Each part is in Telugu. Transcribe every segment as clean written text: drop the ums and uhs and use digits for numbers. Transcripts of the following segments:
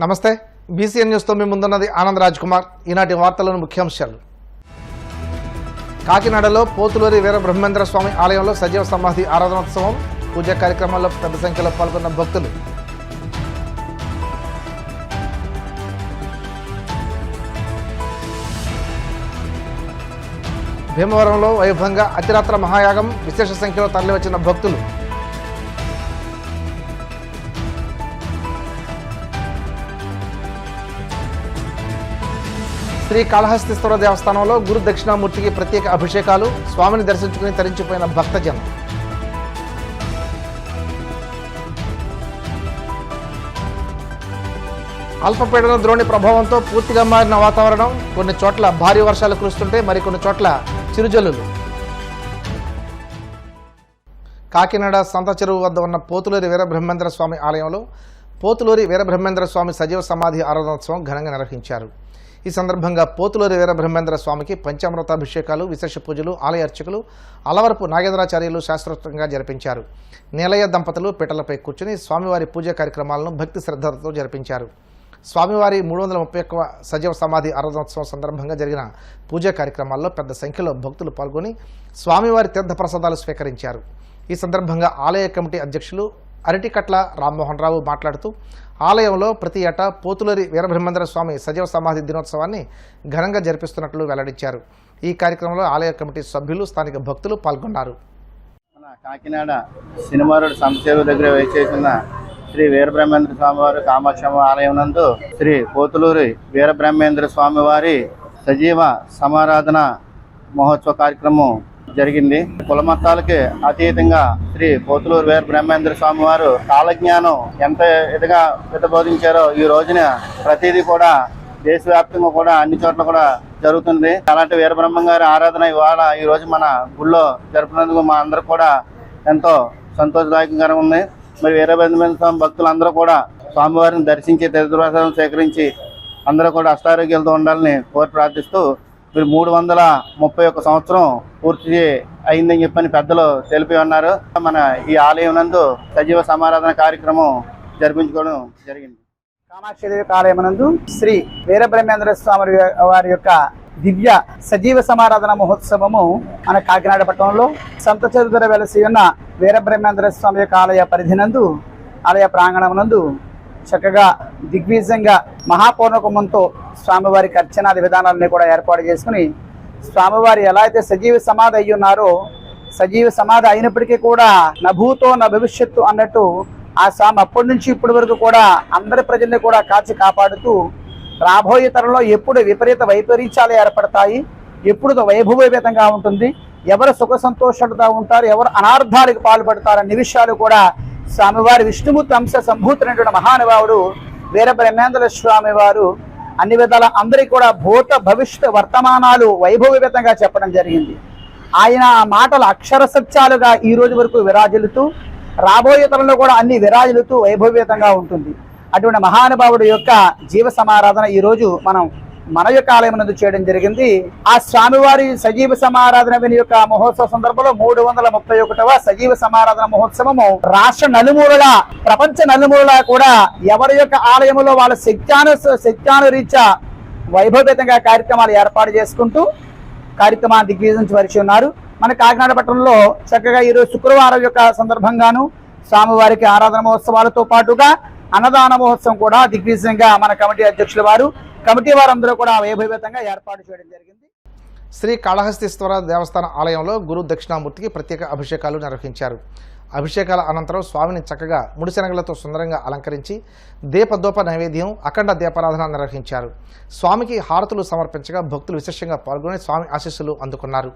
నమస్తే బీసీఎన్ న్యూస్తో మీ ముందున్నది ఆనంద్ రాజ్ కుమార్. ఈనాటి వార్తలను ముఖ్యాంశాలు. కాకినాడలో పోతులూరి వీరబ్రహ్మేంద్ర స్వామి ఆలయంలో సజీవ సమాధి ఆరాధనోత్సవం, పూజా కార్యక్రమాల్లో పెద్ద సంఖ్యలో పాల్గొన్న భక్తులు. భీమవరంలో వైభవంగా అతిరాత్ర మహాయాగం, విశేష సంఖ్యలో తరలివచ్చిన భక్తులు. శ్రీ కాళహస్తీశ్వర దేవస్థానంలో గురు దక్షిణామూర్తికి ప్రత్యేక అభిషేకాలు, స్వామిని దర్శించుకుని తరించిపోయిన భక్తజనం. అల్పపీడన ద్రోణి ప్రభావంతో పూర్తిగా మారిన వాతావరణం, కొన్ని చోట్ల భారీ వర్షాలు కురుస్తుంటే మరికొన్ని చోట్ల చిరుజల్లులు. కాకినాడ సంత చెరువు వద్ద ఉన్న పోతులూరి వీరబ్రహ్మేంద్ర స్వామి ఆలయంలో పోతులూరి వీరబ్రహ్మేంద్ర స్వామి సజీవ సమాధి ఆరాధనోత్సవం ఘనంగా నిర్వహించారు. ఈ సందర్భంగా పోతులూరి వీరబ్రహ్మేంద్ర స్వామికి పంచామృతాభిషేకాలు, విశేష పూజలు ఆలయ అర్చకులు అలవరపు నాగేంద్రాచార్యులు శాస్త్రోక్తంగా జరిపించారు. నీలయ్య దంపతులు పీటలపై కూర్చుని స్వామివారి పూజా కార్యక్రమాలను భక్తి శ్రద్ధలతో జరిపించారు. స్వామివారి 331వ సజీవ సమాధి ఆరాధనోత్సవం సందర్భంగా జరిగిన పూజా కార్యక్రమాల్లో పెద్ద సంఖ్యలో భక్తులు పాల్గొని స్వామివారి తీర్థప్రసాదాలు స్వీకరించారు. ఈ సందర్భంగా ఆలయ కమిటీ అధ్యక్షులు అరటికట్ల రామ్మోహన్ రావు మాట్లాడుతూ ఆలయంలో ప్రతి ఏటా పోతులూరి వీరబ్రహ్మేంద్ర స్వామి సజీవ సమాధి దినోత్సవాన్ని ఘనంగా జరిపిస్తున్నట్లు వెల్లడించారు. ఈ కార్యక్రమంలో ఆలయ కమిటీ సభ్యులు, స్థానిక భక్తులు పాల్గొన్నారు. కాకినాడ సినిమా రోడ్ సంతచెరువు దగ్గర వేచేసిన శ్రీ వీరబ్రహ్మేంద్ర స్వామివారి కామాక్షమ్మ ఆలయం నందు శ్రీ పోతులూరి వీరబ్రహ్మేంద్ర స్వామివారి సజీవ సమారాధన మహోత్సవ కార్యక్రమం జరిగింది. కులమతాలకి అతీతంగా శ్రీ పోతులూరు వీరబ్రహ్మేంద్ర స్వామి వారు కాలజ్ఞానం ఎంత ఇదిగా ప్రతిబోధించారో ఈ రోజున ప్రతిదీ కూడా దేశవ్యాప్తంగా కూడా అన్ని చోట్ల కూడా జరుగుతుంది. అలాంటి వీరబ్రహ్మం గారి ఆరాధన ఇవాళ ఈ రోజు మన గుళ్ళో జరుపునందుకు మా అందరూ కూడా ఎంతో సంతోషదాయకంగా ఉంది. మరి వీరబ్రహ్మేంద్ర స్వామి భక్తులందరూ కూడా స్వామివారిని దర్శించి తీర్థప్రసాదం సేకరించి అందరూ కూడా అష్టారోగ్యాలతో ఉండాలని కోరి ప్రార్థిస్తూ మీరు 331 సంవత్సరం పూర్తి అయిందని చెప్పని పెద్దలు తెలిపి ఉన్నారు. మన ఈ ఆలయం నందు సజీవ సమారాధన కార్యక్రమం జరిపించుకోవడం జరిగింది. కామాక్షిదేవి ఆలయం నందు శ్రీ వీరబ్రహ్మేంద్ర స్వామి వారి యొక్క దివ్య సజీవ సమారాధన మహోత్సవము మన కాకినాడ పట్టణంలో సంత చెరువు దగ్గర వెలసి ఉన్న వీరబ్రహ్మేంద్ర స్వామి యొక్క ఆలయ పరిధినందు, ఆలయ ప్రాంగణం నందు చక్కగా దిగ్విజయంగా మహాపూర్ణకుమంతో స్వామివారికి అర్చనాది విధానాలని కూడా ఏర్పాటు చేసుకుని స్వామివారి ఎలా అయితే సజీవ సమాధి అయ్యి ఉన్నారో, సజీవ సమాధి అయినప్పటికీ కూడా నభూతో నా భవిష్యత్తు అన్నట్టు ఆ స్వామి అప్పటి నుంచి ఇప్పటి వరకు కూడా అందరి ప్రజల్ని కూడా కాచి కాపాడుతూ రాబోయే తరంలో ఎప్పుడు విపరీత వైపరీత్యాలు ఏర్పడతాయి, ఎప్పుడు వైభవోపేతంగా ఉంటుంది, ఎవరు సుఖ సంతోషాలతో ఉంటారు, ఎవరు అనార్థాలకు పాల్పడతారు అనే విషయాలు కూడా స్వామివారి విష్ణుమూర్తి అంశ సంభూతులైనటువంటి మహానుభావుడు వీరబ్రహ్మేంద్ర స్వామి వారు అన్ని విధాల అందరికీ కూడా భూత భవిష్యత్ వర్తమానాలు వైభవోపేతంగా చెప్పడం జరిగింది. ఆయన ఆ మాటలు అక్షర సత్యాలుగా ఈ రోజు వరకు విరాజిల్లుతూ రాబోయే తరంలో కూడా అన్ని విరాజిల్లుతూ వైభవోపేతంగా ఉంటుంది. అటువంటి మహానుభావుడు యొక్క జీవ సమారాధన ఈ రోజు మన యొక్క ఆలయం నందు చేయడం జరిగింది. ఆ స్వామివారి సజీవ సమారాధన యొక్క మహోత్సవ సందర్భంలో 331వ సజీవ సమారాధన మహోత్సవము రాష్ట్ర నలుమూలలా, ప్రపంచ నలుమూలలా కూడా ఎవరి యొక్క ఆలయంలో వాళ్ళ శక్త్యానురీత్యా వైభవేతంగా కార్యక్రమాలు ఏర్పాటు చేసుకుంటూ కార్యక్రమాన్ని దిగ్విజయించి ఉన్నారు. మన కాకినాడ పట్టణంలో చక్కగా ఈరోజు శుక్రవారం యొక్క సందర్భంగాను స్వామివారికి ఆరాధన మహోత్సవాలతో పాటుగా అన్నదాన మహోత్సవం కూడా దిగ్విజయంగా మన కమిటీ అధ్యక్షుల వారు, కమిటీ వారందరూ కూడా వైభవేతంగా ఏర్పాటు చేయడం జరిగింది. శ్రీ కాళహస్తీశ్వర దేవస్థాన ఆలయంలో గురు దక్షిణామూర్తికి ప్రత్యేక అభిషేకాలు నిర్వహించారు. అభిషేకాల అనంతరం స్వామిని చక్కగా ముడిశనగలతో సుందరంగా అలంకరించి దీపదూప నైవేద్యం, అఖండ దీపారాధన నిర్వహించారు. స్వామికి హారతులు సమర్పించగా భక్తులు విశేషంగా పాల్గొని స్వామి ఆశీస్సులు అందుకున్నారు.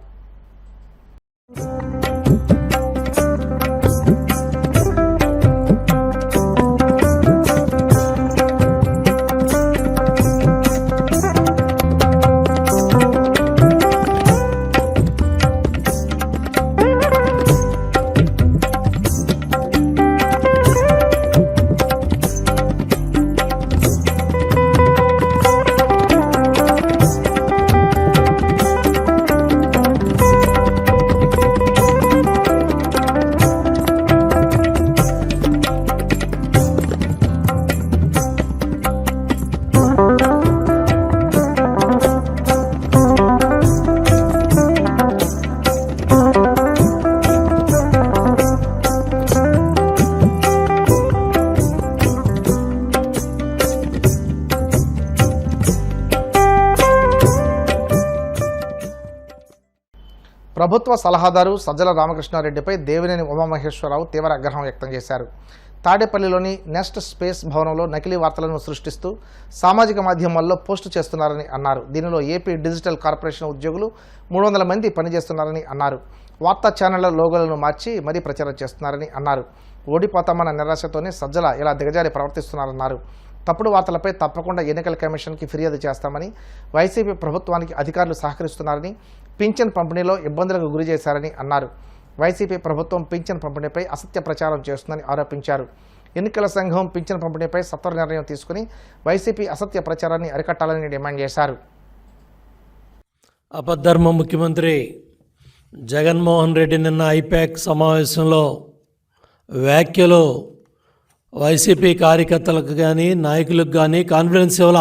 ప్రభుత్వ సలహాదారు సజ్జల రామకృష్ణారెడ్డిపై దేవినేని ఉమామహేశ్వరరావు తీవ్ర ఆగ్రహం వ్యక్తం చేశారు. తాడేపల్లిలోని నెస్ట్ స్పేస్ భవనంలో నకిలీ వార్తలను సృష్టిస్తూ సామాజిక మాధ్యమాల్లో పోస్టు చేస్తున్నారని అన్నారు. దీనిలో ఏపీ డిజిటల్ కార్పొరేషన్ ఉద్యోగులు 300 మంది పనిచేస్తున్నారని అన్నారు. వార్తా ఛానళ్ల లోగోలను మార్చి మరీ ప్రచారం చేస్తున్నారని అన్నారు. ఓడిపోతామన్న నిరాశతోనే సజ్జల ఇలా దిగజారి ప్రవర్తిస్తున్నారన్నారు. తప్పుడు వార్తలపై తప్పకుండా ఎన్నికల కమిషన్కి ఫిర్యాదు చేస్తామని, వైసీపీ ప్రభుత్వానికి అధికారులు సహకరిస్తున్నారని, పింఛన్ పంపిణీలో ఇబ్బందులకు గురి చేశారని అన్నారు. వైసీపీ ప్రభుత్వం పింఛన్ పంపిణీపై అసత్య ప్రచారం చేస్తుందని ఆరోపించారు. ఎన్నికల సంఘం పింఛన్ పంపిణీపై సత్వర నిర్ణయం తీసుకుని వైసీపీ అసత్య ప్రచారాన్ని అరికట్టాలని డిమాండ్ చేశారు. అపద్ధర్మ ముఖ్యమంత్రి జగన్మోహన్ రెడ్డి నిన్న ఐపాక్ సమావేశంలో వ్యాఖ్యలు వైసీపీ కార్యకర్తలకు కానీ నాయకులకు కానీ కాన్ఫిడెన్స్ ఇవ్వాల.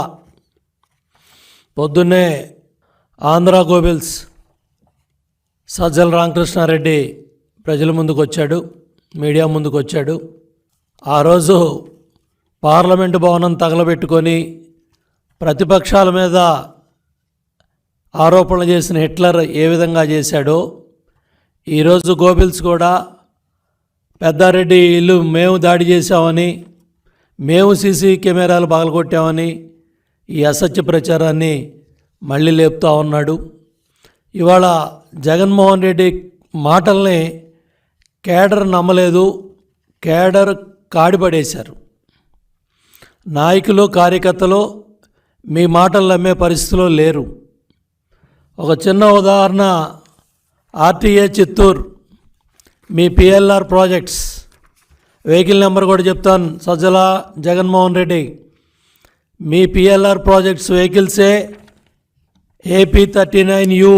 పొద్దున్నే ఆంధ్ర గోబెల్స్ సజ్జల రామకృష్ణారెడ్డి ప్రజల ముందుకు వచ్చాడు, మీడియా ముందుకు వచ్చాడు. ఆ రోజు పార్లమెంటు భవనం తగలబెట్టుకొని ప్రతిపక్షాల మీద ఆరోపణలు చేసిన హిట్లర్ ఏ విధంగా చేశాడో, ఈరోజు గోబెల్స్ కూడా పెద్దారెడ్డి ఇల్లు మేము దాడి చేశామని, మేము సీసీ కెమెరాలు పగలగొట్టామని ఈ అసత్య ప్రచారాన్ని మళ్ళీ లేపుతూ ఉన్నాడు. ఇవాళ జగన్మోహన్ రెడ్డి మాటల్ని కేడర్ నమ్మలేదు, కేడర్ కాడిపడేశారు. నాయకులు కార్యకర్తలు మీ మాటలు నమ్మే పరిస్థితిలో లేరు. ఒక చిన్న ఉదాహరణ, ఆర్టీఏ చిత్తూరు మీ పిఎల్ఆర్ ప్రాజెక్ట్స్ వెహికల్ నెంబర్ కూడా చెప్తాను. సజ్జల జగన్మోహన్ రెడ్డి మీ పిఎల్ఆర్ ప్రాజెక్ట్స్ వెహికల్సే AP39U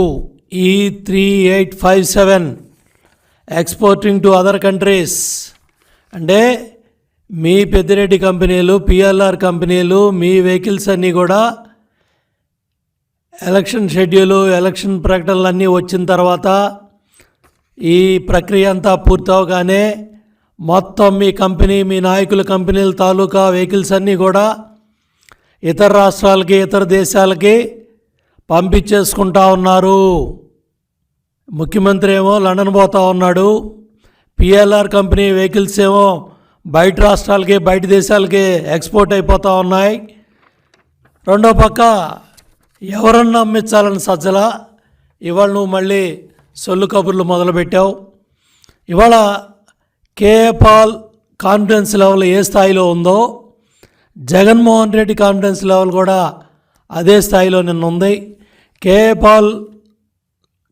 E3857 exporting to other countries. అంటే మీ పెద్దిరెడ్డి కంపెనీలు, పిఎల్ఆర్ కంపెనీలు, మీ వెహికల్స్ అన్నీ కూడా ఎలక్షన్ షెడ్యూలు, ఎలక్షన్ ప్రకటనలు అన్నీ వచ్చిన తర్వాత ఈ ప్రక్రియ అంతా పూర్తవగానే మొత్తం మీ కంపెనీ, మీ నాయకుల కంపెనీల తాలూకా వెహికల్స్ అన్నీ కూడా ఇతర రాష్ట్రాలకి, ఇతర దేశాలకి పంపించేసుకుంటా ఉన్నారు. ముఖ్యమంత్రి ఏమో లండన్ పోతా ఉన్నాడు, పిఎల్ఆర్ కంపెనీ వెహికల్స్ ఏమో బయట రాష్ట్రాలకి, బయట దేశాలకి ఎక్స్పోర్ట్ అయిపోతూ ఉన్నాయి. రెండో పక్క ఎవరన్నా అమ్మించాలని సజ్జల ఇవాళ నువ్వు మళ్ళీ సొల్లు కబుర్లు మొదలుపెట్టావు. ఇవాళ కేఏ పాల్ కాన్ఫిడెన్స్ లెవెల్ ఏ స్థాయిలో ఉందో జగన్మోహన్ రెడ్డి కాన్ఫిడెన్స్ లెవెల్ కూడా అదే స్థాయిలో నిన్న ఉంది. కేఏ పాల్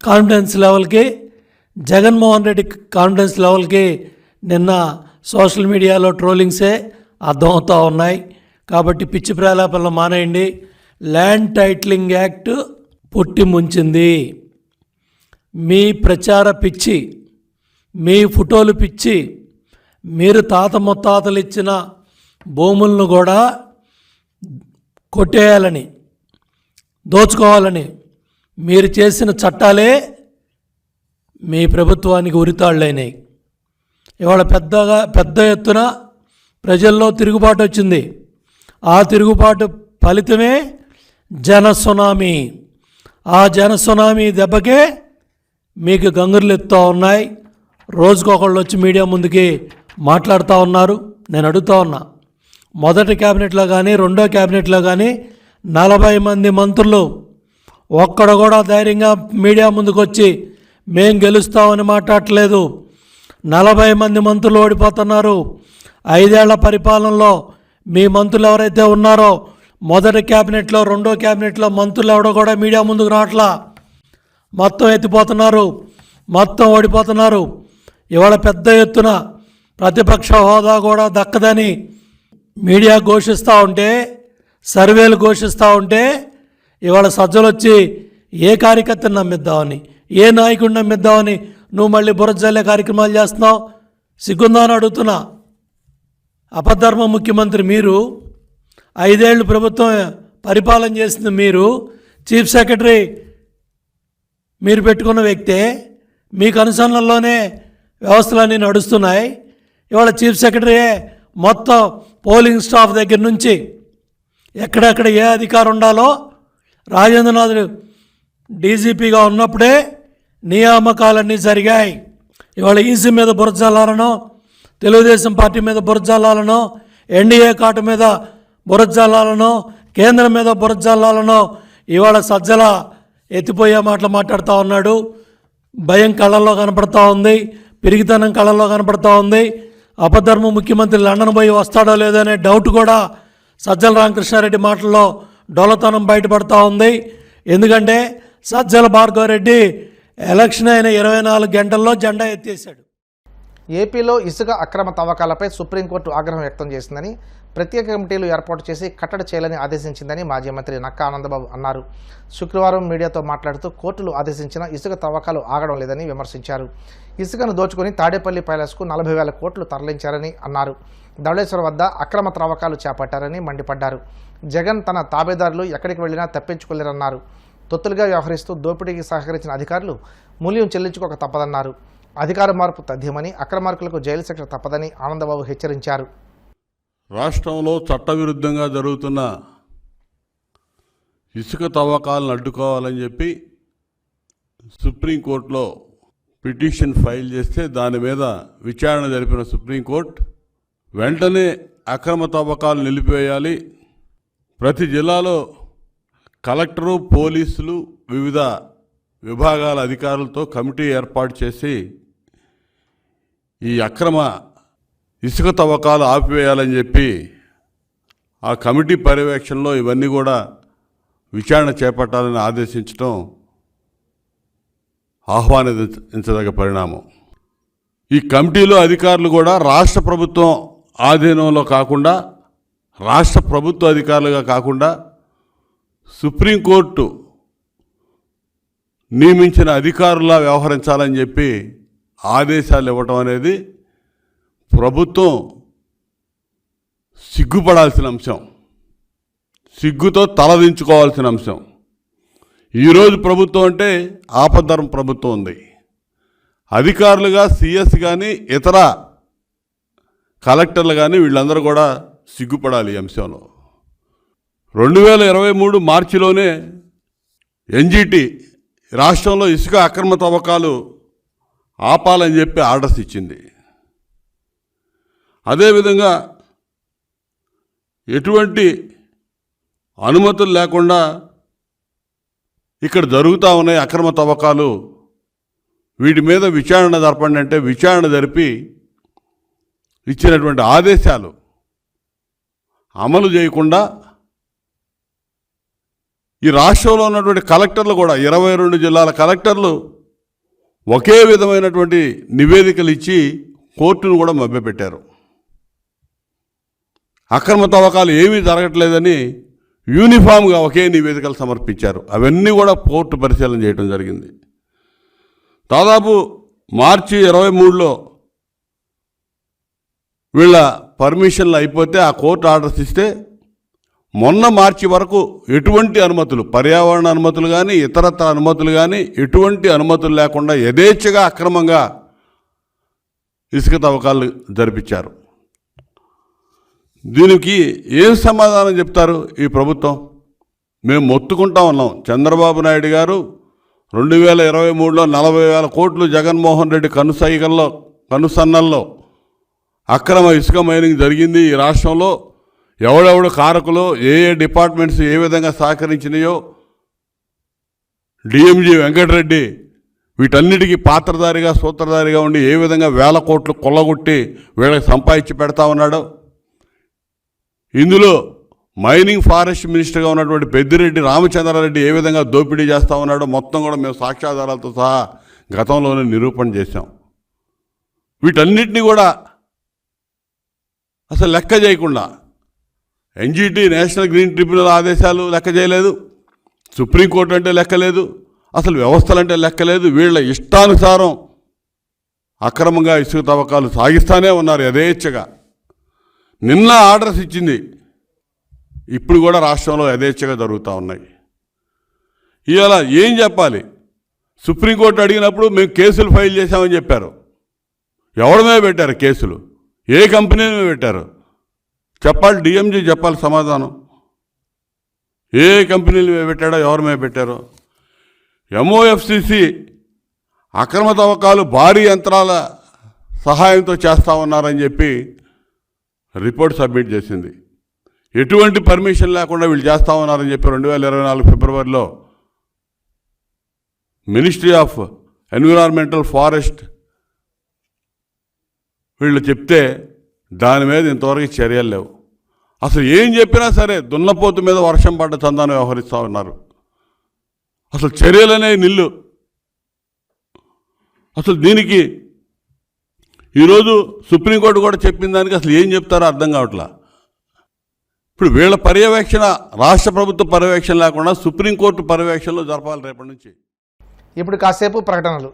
కాన్ఫిడెన్స్ లెవెల్కి, జగన్మోహన్ రెడ్డి కాన్ఫిడెన్స్ లెవెల్కి నిన్న సోషల్ మీడియాలో ట్రోలింగ్సే అర్థమవుతూ ఉన్నాయి. కాబట్టి పిచ్చి ప్రేలాపనలు మానేయండి. ల్యాండ్ టైటిలింగ్ యాక్ట్ పుట్టి ముంచింది. మీ ప్రచార పిచ్చి, మీ ఫోటోలు పిచ్చి, మీరు తాత ముత్తాతలు ఇచ్చిన భూములను కూడా కొట్టేయాలని, దోచుకోవాలని మీరు చేసిన చట్టాలే మీ ప్రభుత్వానికి ఉరితాళ్ళైనాయి. ఇవాళ పెద్ద ఎత్తున ప్రజల్లో తిరుగుబాటు వచ్చింది. ఆ తిరుగుబాటు ఫలితమే జనసునామీ. ఆ జనసునామీ దెబ్బకే మీకు గంగుర్లు ఎత్తుతూ ఉన్నాయి. రోజుకొకళ్ళు వచ్చి మీడియా ముందుకి మాట్లాడుతూ ఉన్నారు. నేను అడుగుతూ ఉన్నా, మొదటి క్యాబినెట్లో కానీ, రెండో క్యాబినెట్లో కానీ 40 మంది మంత్రులు ఒక్కడు కూడా ధైర్యంగా మీడియా ముందుకు వచ్చి మేం గెలుస్తామని మాట్లాడట్లేదు. 40 మంది మంత్రులు ఓడిపోతున్నారు. 5 ఏళ్ల పరిపాలనలో మీ మంత్రులు ఎవరైతే ఉన్నారో మొదటి క్యాబినెట్లో, రెండో క్యాబినెట్లో మంత్రులు ఎవడో కూడా మీడియా ముందుకు రావట్లా. మొత్తం ఎత్తిపోతున్నారు, మొత్తం ఓడిపోతున్నారు. ఇవాళ పెద్ద ఎత్తున ప్రతిపక్ష హోదా కూడా దక్కదని మీడియా ఘోషిస్తూ ఉంటే, సర్వేలు ఘోషిస్తూ ఉంటే, ఇవాళ సజ్జలు వచ్చి ఏ కార్యకర్తను నమ్మిద్దామని, ఏ నాయకుడిని నమ్మిద్దామని నువ్వు మళ్ళీ బురజల్లే కార్యక్రమాలు చేస్తున్నావు. సిగ్గుందా అని అడుగుతున్నా. అపధర్మ ముఖ్యమంత్రి మీరు, 5 ఏళ్ళు ప్రభుత్వం పరిపాలన చేసింది మీరు, చీఫ్ సెక్రటరీ మీరు పెట్టుకున్న వ్యక్తే, మీకు అనుసరణలోనే వ్యవస్థలన్నీ నడుస్తున్నాయి. ఇవాళ చీఫ్ సెక్రటరీయే మొత్తం పోలింగ్ స్టాఫ్ దగ్గర నుంచి ఎక్కడెక్కడ ఏ అధికారం ఉండాలో రాజేంద్రనాథ్ డీజీపీగా ఉన్నప్పుడే నియామకాలన్నీ జరిగాయి. ఇవాళ ఈసీ మీద బురజల్లాలనో, తెలుగుదేశం పార్టీ మీద బురజల్లాలనో, ఎన్డీఏ కాటు మీద బురజల్లాలనో, కేంద్రం మీద బురజల్లాలనో ఇవాళ సజ్జల ఎత్తిపోయే మాటలు మాట్లాడుతూ ఉన్నాడు. భయం కళ్ళల్లో కనపడతా ఉంది, పిరిగితనం కళ్ళల్లో కనపడతా ఉంది. అపధర్మ ముఖ్యమంత్రి లండన్ పోయి వస్తాడో లేదో అనే డౌట్ కూడా సజ్జల రామకృష్ణారెడ్డి మాటల్లో డొల్లతనం బయటపడతా ఉంది. ఎందుకంటే సజ్జల భార్గవరెడ్డి ఎలక్షన్ అయిన 24 గంటల్లో జెండా ఎత్తేసాడు. ఏపీలో ఇసుక అక్రమ తవ్వకాలపై సుప్రీంకోర్టు ఆగ్రహం వ్యక్తం చేసిందని, ప్రత్యేక కమిటీలు ఏర్పాటు చేసి కట్టడి చేయాలని ఆదేశించిందని మాజీ మంత్రి నక్కా ఆనందబాబు అన్నారు. శుక్రవారం మీడియాతో మాట్లాడుతూ కోర్టులు ఆదేశించిన ఇసుక తవ్వకాలు ఆగడం లేదని విమర్శించారు. ఇసుకను దోచుకుని తాడేపల్లి ప్యాలెస్కు 40,000 కోట్లు తరలించారని అన్నారు. ధవళేశ్వరం వద్ద అక్రమ త్రవ్వకాలు చేపట్టారని మండిపడ్డారు. జగన్ తన తాబేదారులు ఎక్కడికి వెళ్లినా తప్పించుకోలేరన్నారు. తొత్తులుగా వ్యవహరిస్తూ దోపిడీకి సహకరించిన అధికారులు మూల్యం చెల్లించుకోక తప్పదన్నారు. అధికార మార్పు తథ్యమని, అక్రమార్కులకు జైలు శిక్ష తప్పదని ఆనందబాబు హెచ్చరించారు. రాష్ట్రంలో చట్టవిరుద్ధంగా జరుగుతున్న ఇసుక తవ్వకాలను అడ్డుకోవాలని చెప్పి సుప్రీంకోర్టులో పిటిషన్ ఫైల్ చేస్తే దాని మీద విచారణ జరిపిన సుప్రీంకోర్టు వెంటనే అక్రమ తవ్వకాలు నిలిపివేయాలి, ప్రతి జిల్లాలో కలెక్టరు, పోలీసులు, వివిధ విభాగాల అధికారులతో కమిటీ ఏర్పాటు చేసి ఈ అక్రమ ఇసుక తవ్వకాలు ఆపివేయాలని చెప్పి ఆ కమిటీ పర్యవేక్షణలో ఇవన్నీ కూడా విచారణ చేపట్టాలని ఆదేశించడం ఆహ్వానించదగ్గ పరిణామం. ఈ కమిటీలో అధికారులు కూడా రాష్ట్ర ప్రభుత్వం ఆధీనంలో కాకుండా, రాష్ట్ర ప్రభుత్వ అధికారులుగా కాకుండా సుప్రీంకోర్టు నియమించిన అధికారులా వ్యవహరించాలని చెప్పి ఆదేశాలు ఇవ్వటం అనేది ప్రభుత్వం సిగ్గుపడాల్సిన అంశం, సిగ్గుతో తలదించుకోవాల్సిన అంశం. ఈరోజు ప్రభుత్వం అంటే ఆపద్ధర్మ ప్రభుత్వం ఉంది. అధికారులుగా సిఎస్ కానీ ఇతర కలెక్టర్లు కానీ వీళ్ళందరూ కూడా సిగ్గుపడాలి ఈ అంశంలో. 2023 మార్చిలోనే ఎన్జిటి రాష్ట్రంలో ఇసుక అక్రమ తవ్వకాలు ఆపాలని చెప్పి ఆర్డర్స్ ఇచ్చింది. అదేవిధంగా ఎటువంటి అనుమతులు లేకుండా ఇక్కడ జరుగుతూ ఉన్నాయి అక్రమ తవ్వకాలు, వీటి మీద విచారణ జరపండి అంటే విచారణ జరిపి ఇచ్చినటువంటి ఆదేశాలు అమలు చేయకుండా ఈ రాష్ట్రంలో ఉన్నటువంటి కలెక్టర్లు కూడా 22 జిల్లాల కలెక్టర్లు ఒకే విధమైనటువంటి నివేదికలు ఇచ్చి కోర్టును కూడా మభ్యపెట్టారు. అక్రమ తవ్వకాలు ఏమీ జరగట్లేదని యూనిఫామ్గా ఒకే నివేదికలు సమర్పించారు. అవన్నీ కూడా కోర్టు పరిశీలన చేయడం జరిగింది. దాదాపు మార్చి 23లో వీళ్ళ పర్మిషన్లు అయిపోతే ఆ కోర్టు ఆర్డర్స్ ఇస్తే మొన్న మార్చి వరకు ఎటువంటి అనుమతులు, పర్యావరణ అనుమతులు కానీ ఇతరత్ర అనుమతులు కానీ ఎటువంటి అనుమతులు లేకుండా యథేచ్ఛగా అక్రమంగా ఇసుక తవ్వకాలు జరిపించారు. దీనికి ఏం సమాధానం చెప్తారు ఈ ప్రభుత్వం? మేము మొత్తుకుంటా ఉన్నాం. చంద్రబాబు నాయుడు గారు 2023లో 40,000 కోట్లు జగన్మోహన్ రెడ్డి కనుసన్నల్లో అక్రమ ఇసుక మైనింగ్ జరిగింది. ఈ రాష్ట్రంలో ఎవడెవడు కారకులు, ఏ డిపార్ట్మెంట్స్ ఏ విధంగా సహకరించినాయో, డిఎంజీ వెంకటరెడ్డి వీటన్నిటికీ పాత్రధారిగా సూత్రధారిగా ఉండి ఏ విధంగా 1,000 కోట్లు కొల్లగొట్టి వీళ్ళకి సంపాదించి పెడతా ఉన్నాడో, ఇందులో మైనింగ్ ఫారెస్ట్ మినిస్టర్గా ఉన్నటువంటి పెద్దిరెడ్డి రామచంద్రారెడ్డి ఏ విధంగా దోపిడీ చేస్తూ ఉన్నాడో మొత్తం కూడా మేము సాక్ష్యాధారాలతో సహా గతంలోనే నిరూపణ చేశాం. వీటన్నిటినీ కూడా అసలు లెక్క చేయకుండా ఎన్జిటి నేషనల్ గ్రీన్ ట్రిబ్యునల్ ఆదేశాలు లెక్క చేయలేదు, సుప్రీంకోర్టు అంటే లెక్కలేదు, అసలు వ్యవస్థలంటే లెక్కలేదు. వీళ్ళ ఇష్టానుసారం అక్రమంగా ఇసుక తవ్వకాలు సాగిస్తూనే ఉన్నారు యథేచ్ఛగా. నిన్న ఆర్డర్స్ ఇచ్చింది, ఇప్పుడు కూడా రాష్ట్రంలో యథేచ్ఛగా జరుగుతూ ఉన్నాయి. ఇవాళ ఏం చెప్పాలి? సుప్రీంకోర్టు అడిగినప్పుడు మేము కేసులు ఫైల్ చేశామని చెప్పారు. ఎవరి మీద పెట్టారు కేసులు? ఏ కంపెనీ మీద పెట్టారు చెప్పాలి. డిఎంజీ చెప్పాలి సమాధానం. ఏ కంపెనీలు మీద పెట్టాడో, ఎవరి మీద పెట్టారో. ఎంఓఎఫ్సిసి అక్రమ తవ్వకాలు భారీ యంత్రాల సహాయంతో చేస్తూ ఉన్నారని చెప్పి రిపోర్ట్ సబ్మిట్ చేసింది. ఎటువంటి పర్మిషన్ లేకుండా వీళ్ళు చేస్తూ ఉన్నారని చెప్పి 2024 ఫిబ్రవరిలో మినిస్ట్రీ ఆఫ్ ఎన్విరాన్మెంటల్ ఫారెస్ట్ వీళ్ళు చెప్తే దాని మీద ఇంతవరకు చర్యలు లేవు. అసలు ఏం చెప్పినా సరే దున్నపోతు మీద వర్షం పడ్డ చందాన్ని వ్యవహరిస్తూ ఉన్నారు. అసలు చర్యలనే నిల్లు. అసలు దీనికి ఈరోజు సుప్రీంకోర్టు కూడా చెప్పిన దానికి అసలు ఏం చెప్తారో అర్థం కావట్లా. ఇప్పుడు వీళ్ళ పర్యవేక్షణ రాష్ట్ర ప్రభుత్వ పర్యవేక్షణ లేకుండా సుప్రీంకోర్టు పర్యవేక్షణలో జరపాలి రేపటి నుంచి. ఇప్పుడు కాసేపు ప్రకటనలు.